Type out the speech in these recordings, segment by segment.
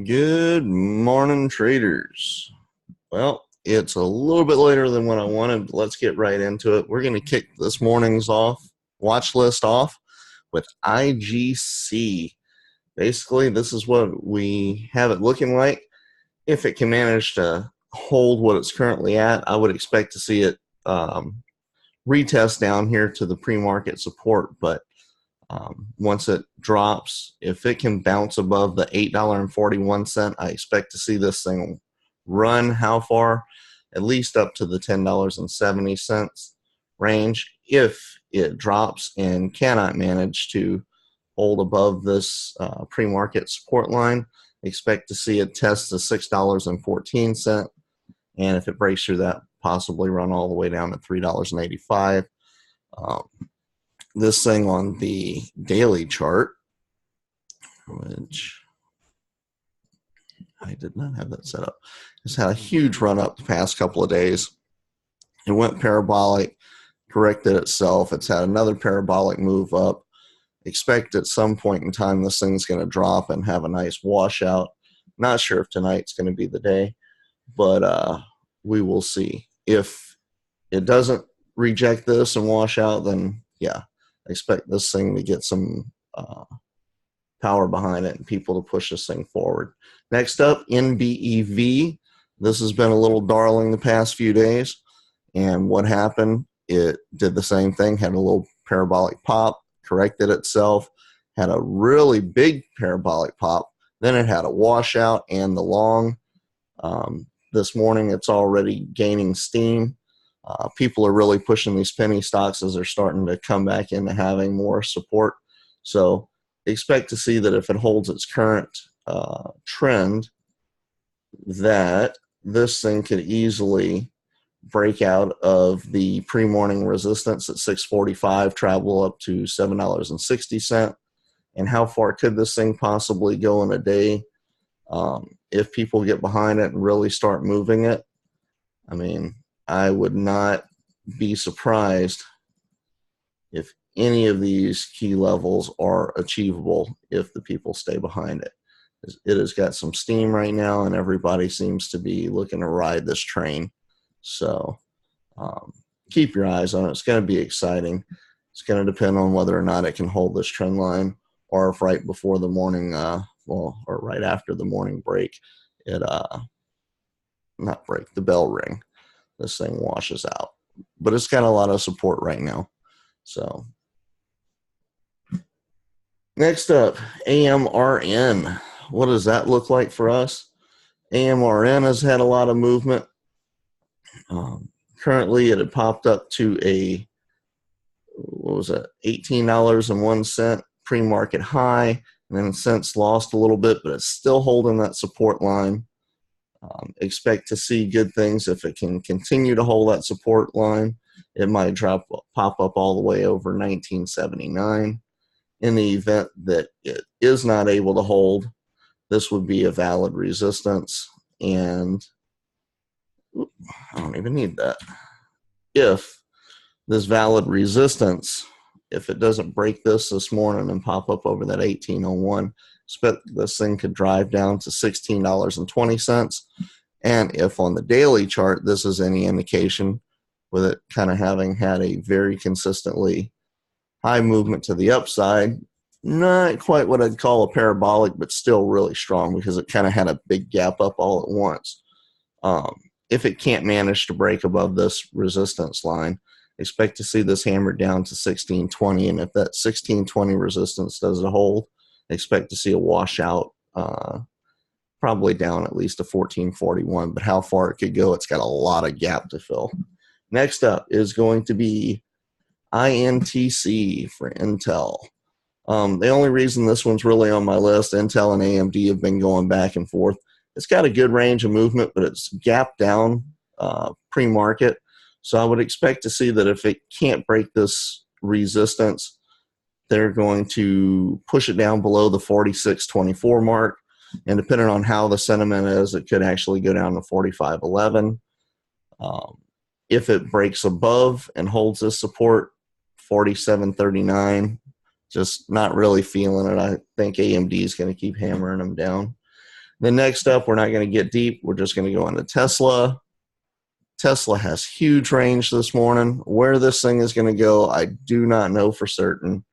Good morning, traders. Well, it's a little bit later than what I wanted, but let's get right into it. We're going to kick this morning's watch list off with IGC. Basically, this is what we have it looking like. If it can manage to hold what it's currently at, I would expect to see it retest down here to the pre-market support, but once it drops, if it can bounce above the $8.41, I expect to see this thing run how far? At least up to the $10.70 range. If it drops and cannot manage to hold above this pre-market support line, expect to see it test the $6.14, and if it breaks through that, possibly run all the way down to $3.85. This thing on the daily chart, which I did not have that set up, has had a huge run up the past couple of days. It went parabolic, corrected itself. It's had another parabolic move up. Expect at some point in time this thing's going to drop and have a nice washout. Not sure if tonight's going to be the day, but we will see. If it doesn't reject this and wash out, then yeah, I expect this thing to get some power behind it and people to push this thing forward. Next up, NBEV. This has been a little darling the past few days. And what happened? It did the same thing, had a little parabolic pop, corrected itself, had a really big parabolic pop. Then it had a washout and the long. This morning, it's already gaining steam. People are really pushing these penny stocks as they're starting to come back into having more support. So expect to see that if it holds its current trend, that this thing could easily break out of the pre-morning resistance at 645, travel up to $7.60. And how far could this thing possibly go in a day? If people get behind it and really start moving it, I mean, I would not be surprised if any of these key levels are achievable if the people stay behind it. It has got some steam right now, and everybody seems to be looking to ride this train. So keep your eyes on it. It's going to be exciting. It's going to depend on whether or not it can hold this trend line, or if right before the morning, or right after the morning break, it not break, the bell ring. This thing washes out. But it's got a lot of support right now. So next up, AMRN. What does that look like for us? AMRN has had a lot of movement. Currently, it had popped up to a, what was it, $18.01 pre-market high, and then since lost a little bit, but it's still holding that support line. Expect to see good things if it can continue to hold that support line. It might pop up all the way over 1979. In the event that it is not able to hold, this would be a valid resistance, and I don't even need that. If this valid resistance, if it doesn't break this morning and pop up over that 1801, expect this thing could drive down to $16.20. And if on the daily chart this is any indication, with it kind of having had a very consistently high movement to the upside, not quite what I'd call a parabolic, but still really strong because it kind of had a big gap up all at once. If it can't manage to break above this resistance line, expect to see this hammered down to 1620, and if that 1620 resistance doesn't hold, expect to see a washout, probably down at least to 1441, but how far it could go, it's got a lot of gap to fill. Next up is going to be INTC for Intel. The only reason this one's really on my list, Intel and AMD have been going back and forth. It's got a good range of movement, but it's gapped down pre-market. So I would expect to see that if it can't break this resistance, they're going to push it down below the 46.24 mark. And depending on how the sentiment is, it could actually go down to 45.11. If it breaks above and holds this support, 47.39, just not really feeling it. I think AMD is going to keep hammering them down. Then next up, we're not going to get deep. We're just going to go into Tesla. Tesla has huge range this morning. Where this thing is going to go, I do not know for certain.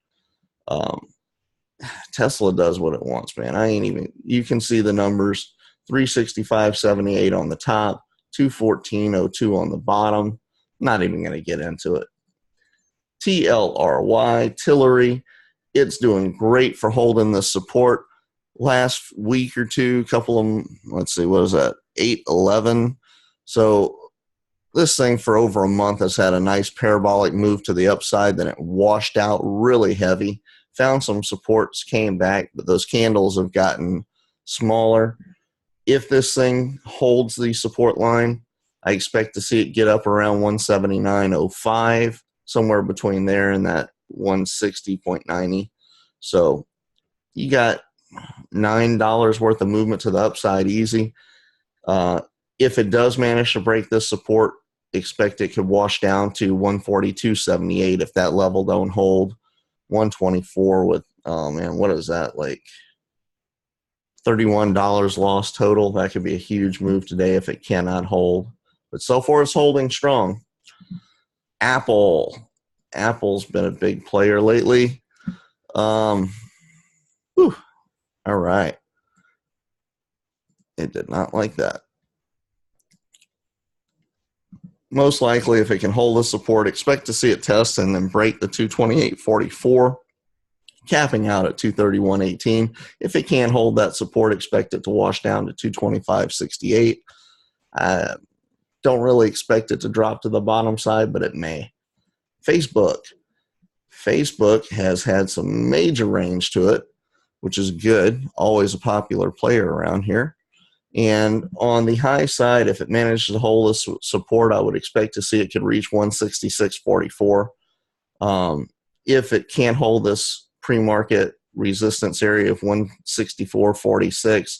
Tesla does what it wants, man. You can see the numbers, 365.78 on the top, 214.02 on the bottom. Not even going to get into it. TLRY, TLRY, it's doing great for holding the support. Last week or two, couple of them, let's see, what was that, 8.11. So this thing for over a month has had a nice parabolic move to the upside. Then it washed out really heavy, found some supports, came back, but those candles have gotten smaller. If this thing holds the support line, I expect to see it get up around 179.05, somewhere between there and that 160.90. So you got $9 worth of movement to the upside easy. If it does manage to break this support, expect it could wash down to 142.78 if that level don't hold. 124 with, oh man, what is that, like $31 lost total? That could be a huge move today if it cannot hold. But so far it's holding strong. Apple's been a big player lately. All right. It did not like that. Most likely, if it can hold the support, expect to see it test and then break the 228.44, capping out at 231.18. If it can't hold that support, expect it to wash down to 225.68. Don't really expect it to drop to the bottom side, but it may. Facebook has had some major range to it, which is good. Always a popular player around here. And on the high side, if it manages to hold this support, I would expect to see it could reach 166.44. If it can't hold this pre-market resistance area of 164.46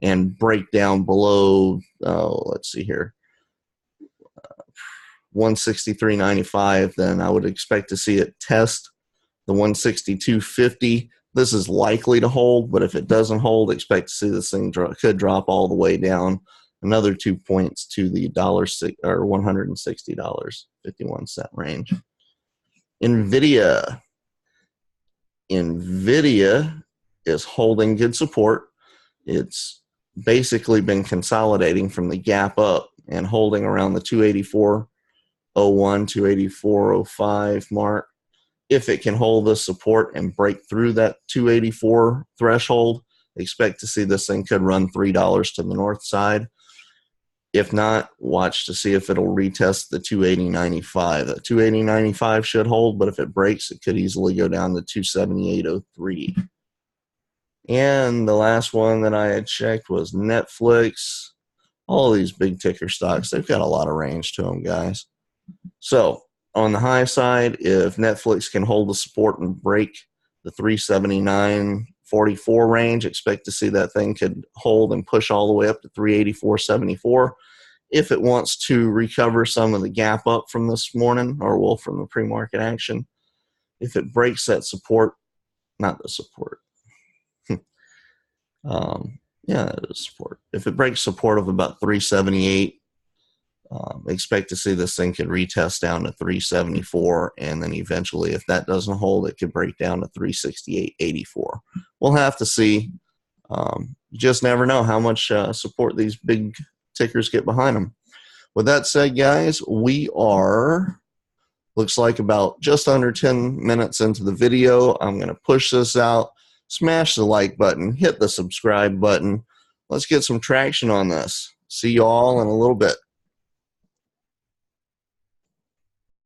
and break down below, let's see here, 163.95, then I would expect to see it test the 162.50. This is likely to hold, but if it doesn't hold, expect to see this thing could drop all the way down another 2 points to the $160.51 range. NVDA is holding good support. It's basically been consolidating from the gap up and holding around the 284.01, 284.05 mark. If it can hold the support and break through that 284 threshold, expect to see this thing could run $3 to the north side. If not, watch to see if it'll retest the 280.95. That 280.95 should hold, but if it breaks, it could easily go down to 278.03. And the last one that I had checked was Netflix. All these big ticker stocks, they've got a lot of range to them, guys. So on the high side, if Netflix can hold the support and break the 379.44 range, expect to see that thing could hold and push all the way up to 384.74. If it wants to recover some of the gap up from this morning, or from the pre-market action, if it breaks that support, not the support. That is support. If it breaks support of about 378, expect to see this thing could retest down to 374, and then eventually, if that doesn't hold, it could break down to 368.84. We'll have to see. You just never know how much support these big tickers get behind them. With that said, guys, we are, looks like about just under 10 minutes into the video. I'm going to push this out. Smash the like button. Hit the subscribe button. Let's get some traction on this. See you all in a little bit.